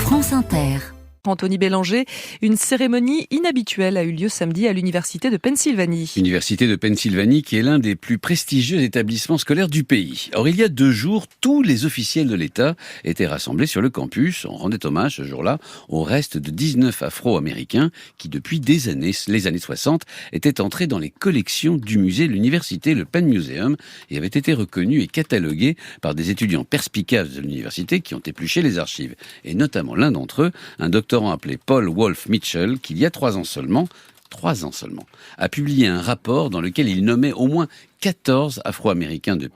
France Inter. Anthony Bélanger, une cérémonie inhabituelle a eu lieu samedi à l'Université de Pennsylvanie. Université de Pennsylvanie qui est l'un des plus prestigieux établissements scolaires du pays. Or, il y a 2 jours, tous les officiels de l'État étaient rassemblés sur le campus. On rendait hommage ce jour-là au reste de 19 Afro-Américains qui, depuis les années 60, étaient entrés dans les collections du musée de l'université, le Penn Museum, et avaient été reconnus et catalogués par des étudiants perspicaces de l'université qui ont épluché les archives. Et notamment l'un d'entre eux, un doctorant appelé Paul Wolfe Mitchell, qui il y a 3 ans seulement, a publié un rapport dans lequel il nommait au moins 14 Afro-Américains de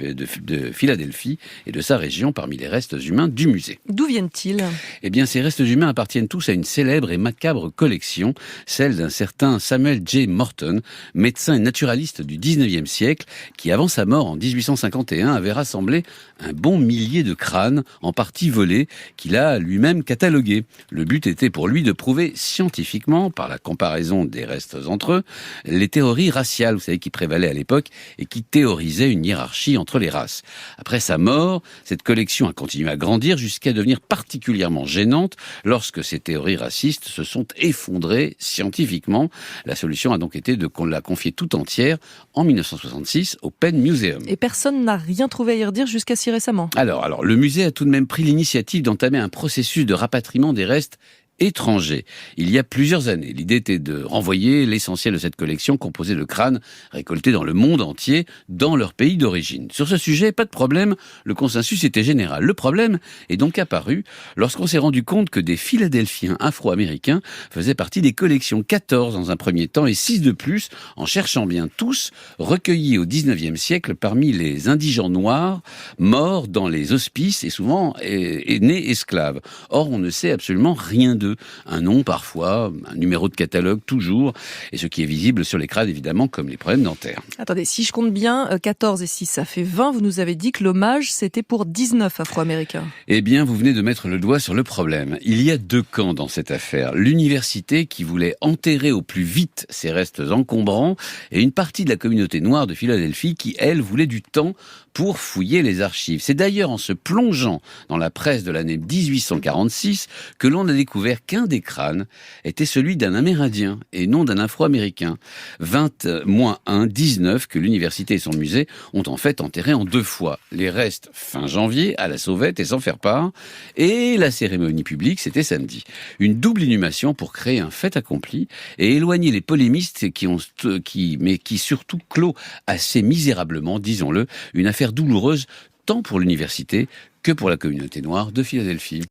Philadelphie et de sa région parmi les restes humains du musée. D'où viennent-ils ? Eh bien, ces restes humains appartiennent tous à une célèbre et macabre collection, celle d'un certain Samuel J. Morton, médecin et naturaliste du 19e siècle, qui, avant sa mort en 1851, avait rassemblé un bon millier de crânes, en partie volés, qu'il a lui-même catalogués. Le but était pour lui de prouver scientifiquement, par la comparaison des restes entre eux, les théories raciales, vous savez, qui prévalaient à l'époque et qui théorisait une hiérarchie entre les races. Après sa mort, cette collection a continué à grandir jusqu'à devenir particulièrement gênante lorsque ces théories racistes se sont effondrées scientifiquement. La solution a donc été de la confier tout entière en 1966 au Penn Museum. Et personne n'a rien trouvé à y redire jusqu'à si récemment. Alors, le musée a tout de même pris l'initiative d'entamer un processus de rapatriement des restes étrangers. Il y a plusieurs années, l'idée était de renvoyer l'essentiel de cette collection composée de crânes récoltés dans le monde entier, dans leur pays d'origine. Sur ce sujet, pas de problème, le consensus était général. Le problème est donc apparu lorsqu'on s'est rendu compte que des Philadelphiens afro-américains faisaient partie des collections, 14 dans un premier temps et 6 de plus, en cherchant bien, tous recueillis au 19e siècle parmi les indigents noirs morts dans les hospices et souvent nés esclaves. Or, on ne sait absolument rien d'eux. Un nom parfois, un numéro de catalogue toujours, et ce qui est visible sur les crânes évidemment comme les problèmes dentaires. Attendez, si je compte bien, 14 et 6, ça fait 20. Vous nous avez dit que l'hommage, c'était pour 19 Afro-Américains. Eh bien, vous venez de mettre le doigt sur le problème. Il y a 2 camps dans cette affaire. L'université qui voulait enterrer au plus vite ces restes encombrants, et une partie de la communauté noire de Philadelphie qui, elle, voulait du temps pour fouiller les archives. C'est d'ailleurs en se plongeant dans la presse de l'année 1846 que l'on a découvert qu'un des crânes était celui d'un Amérindien et non d'un Afro-Américain. 20-1, 19 que l'université et son musée ont en fait enterré en 2 fois. Les restes fin janvier à la sauvette et sans faire part, et la cérémonie publique c'était samedi. Une double inhumation pour créer un fait accompli et éloigner les polémistes qui surtout clôt assez misérablement, disons-le, une affaire douloureuse tant pour l'université que pour la communauté noire de Philadelphie.